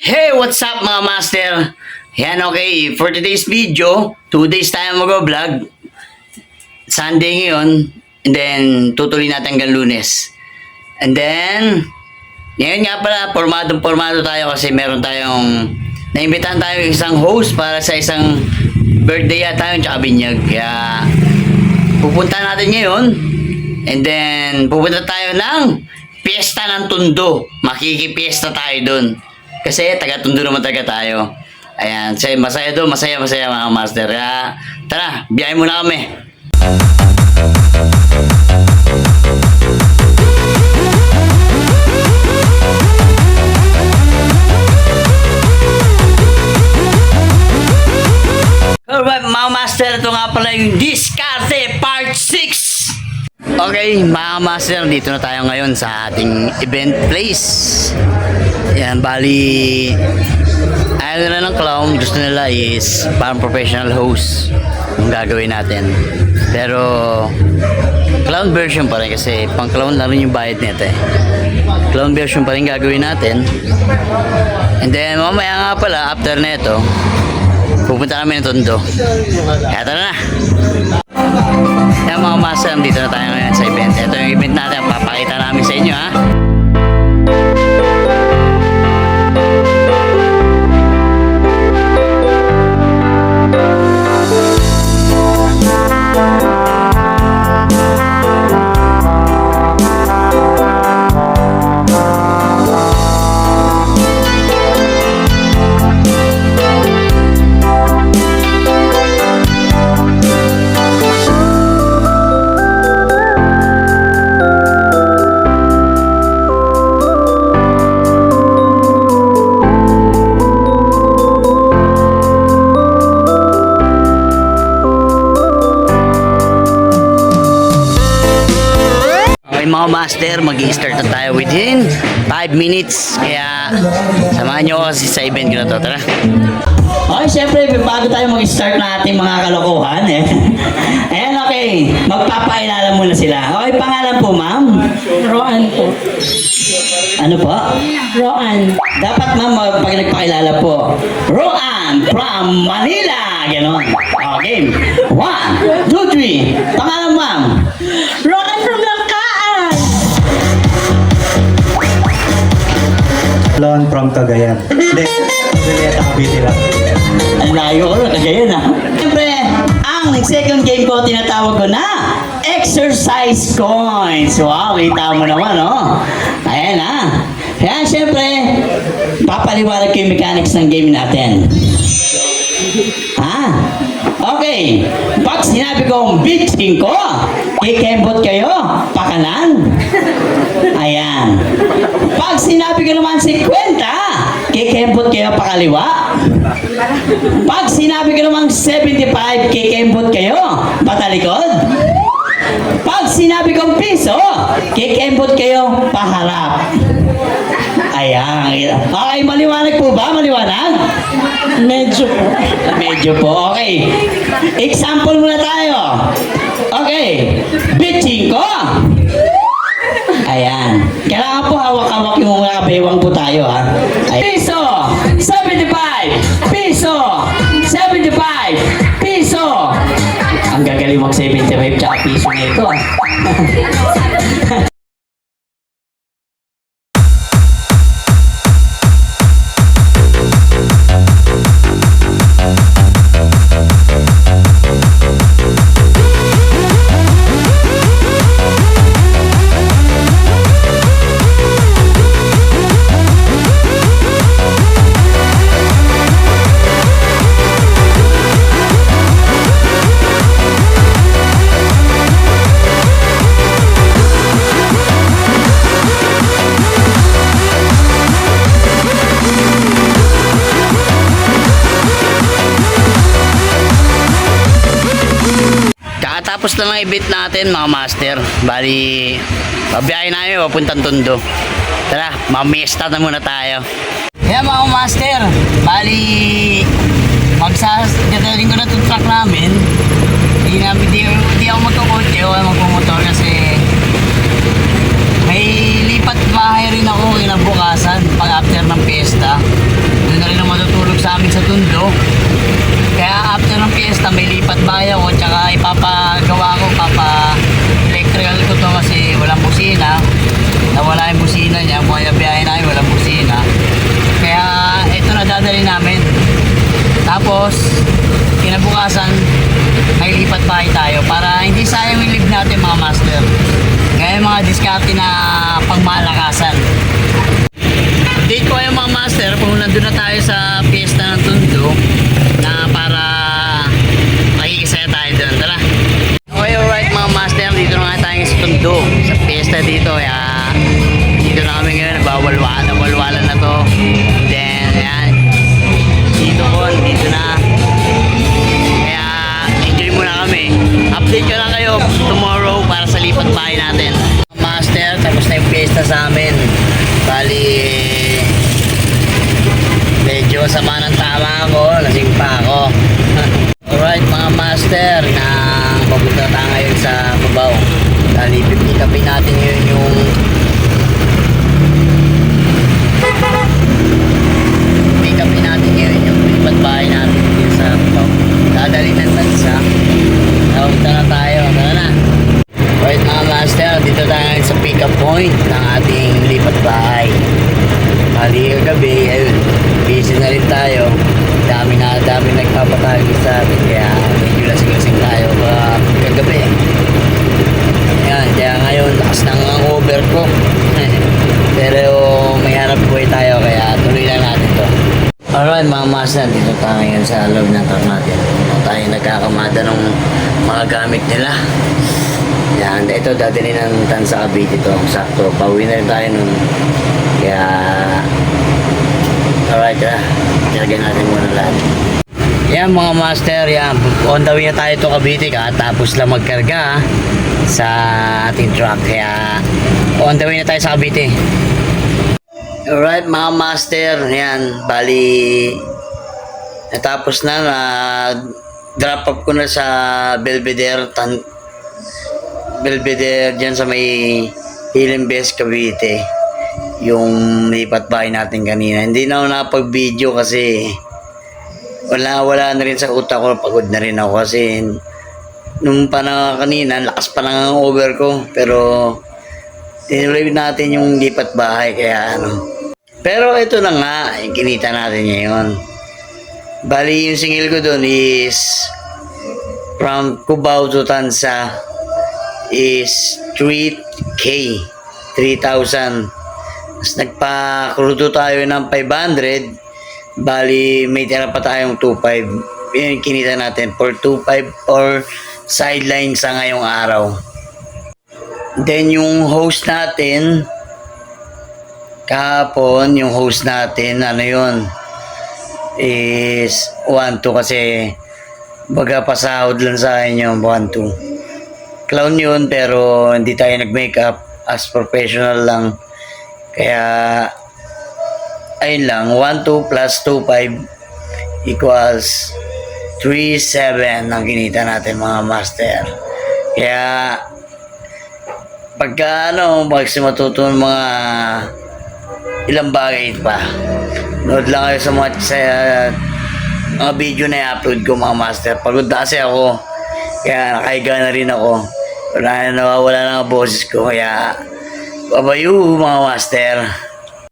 Hey, what's up mga master? Yan, okay. For today's video, 2 days tayo mag-vlog. Sunday ngayon, and then tutuloy natin hanggang Lunes. And then, ngayon nga pala, pormado tayo kasi meron tayong naimbitahan tayo isang host para sa isang birthday yata yung tsaka binyag. Kaya, pupunta natin ngayon. And then, pupunta tayo ng Piyesta ng Tondo. Makikipiesta tayo dun. Kasi taga-Tondo naman talaga tayo. Ayan, masaya doon, masaya mga master. Kaya, tara, biyahe muna kami. Alright mga master, ito nga pala yung Diskarte Part 6. Okay mga master, dito na tayo ngayon sa ating event place. Yan, bali ayaw nila ng clown, gusto nila is parang professional host yung gagawin natin. Pero clown version pa rin kasi pang clown na rin yung bayad nito eh. Clown version pa rin gagawin natin. And then mamaya nga pala after neto pupunta kami ng Tondo. Kaya tara na. Yan mga master, dito na tayo ngayon sa event. Ito yung event natin, papakita namin sa inyo ha. Mga master, mag-i-start na tayo within 5 minutes. Kaya samahan nyo ako sa event ko na to. Tara. Okay, syempre bago tayo mag-start na ating mga kalokohan ayan, okay, magpapakilala muna sila. Okay, pangalan po ma'am? Roan po. Ano po? Roan. Dapat ma'am, pag nagpakilala po, Roan from Manila. Ganon. Okay, 1, 2, 3. Pangalan ma'am? Roan from Langkaan. Lon from Cagayan. Hindi, Julieta Cavite lang. Ang layo ko rin, kagayan ha. Siyempre, ang second game ko, tinatawag ko na exercise coins. Wow, kita mo naman, oh. Ayan ha. Kaya siyempre, papaliwanag ko yung mechanics ng game natin. Ha? Okay. Pag sinabi kong bitching ko, ikembot kayo, pakanan. Ayan. Pag sinabi ko naman 50, kikembot kayo pakaliwa. Pag sinabi ko naman 75, kikembot kayo patalikod. Pag sinabi kong piso, kikembot kayo paharap. Ayan. Okay, maliwanag po ba? Maliwanag? Medyo po. Medyo po. Okay. Example muna tayo. Okay. Bitching ko. Ayan. Kailangan po hawak-hawak yung mga bewang po tayo ha. Piso! 75! Piso! 75! Piso! Ang gagaling mag 75 tsaka piso na ito ah. Tapos na lang event natin mga master. Bali, pabiyahin namin papuntang Tondo. Tara, mamiesta na muna tayo. Kaya mga master, bali magsasagaling ko na itong truck namin. Hindi ako magkukotse o magpumotor kasi may lipat bahay rin ako kinabukasan pag after ng piyesta. dadali namin. Tapos, kinabukasan, nailipat bahay tayo para hindi sayang yung leave natin mga master. Kaya mga diskarte na pangmalakasan. Update ko kayo mga master kung nandun na tayo sa piyesta ng Tondo na para makikisaya tayo doon. Tara! Okay, alright mga master, dito na nga tayo sa Tondo. Sa piyesta dito, kaya dito na kami ngayon, nagwawalwalan na to. Then, ayan, dito na. Kaya, enjoy muna kami. Update ko lang kayo tomorrow para sa lipat bahay natin. Master, tapos na yung piyesta sa amin. Bali, medyo sama ng tama ako, lasing pa ako. Alright mga master, na papunta tayo ngayon sa Cubao. Bali, pipick-upin natin yun yung lipat bahay natin dito sa Cubao. Dadali ng bansa. Napunta na tayo, tara na. Alright mga master, dito tayo sa pick-up point ng ating lipat bahay. Bali kagabi, ayun, busy na rin tayo. Dami nagpapatagi sa atin, kaya medyo lasing-lasing tayo kagabi. Ayan, kaya ngayon, lakas ng over ko. Pero may hanap buhay tayo, kaya tuloy lang natin to. Alright mga master, dito tayo ngayon sa loob ng truck natin. Tayo nagkakamada ng mga gamit nila. Yan, ito dadali ng Tansa Cavite ito. Sakto, pauwi na rin tayo nun. Kaya, alright na. Ilagay natin muna lahat. Yan mga master, yan. On the way na tayo ito Cavite ka. Tapos lang magkarga sa ating truck. Kaya, on the way na tayo sa Cavite. Alright mga master, yan. Bali, natapos na. Drop up ko na sa Belvedere dyan sa may Hilembes, Cavite, yung lipat bahay natin kanina. Hindi na ako nakapag-video kasi wala na rin sa utak ko, pagod na rin ako kasi nung kanina, lakas pa ng over ko, pero tinuloy natin yung lipat bahay, kaya pero ito na nga, yung kinita natin ngayon. Bali, yung singil ko doon is from Cubao to Tansa is 3K, 3,000. Tapos nagpa-crudo tayo ng 500. Bali, may tira pa tayong 2,500. Yun yung kinita natin for 2,500 or sideline sa ngayong araw. Then yung host natin, kahapon, yung host natin, ano yun, is 1,200 kasi baga pasahod lang sa akin yung 1,200. Clown yun, pero hindi tayo nag-makeup, as professional lang. Kaya ayun lang, 1,200 plus 2,500 equals 3,700 ang kinita natin mga master. Kaya pagka pag matutunan mga ilang bagay pa, nood lang kayo sa mga video na i-upload ko mga master. Pagod na kasi ako, kaya nakahiga na rin ako. Nawawala na ang boses ko, kaya babayu mga master.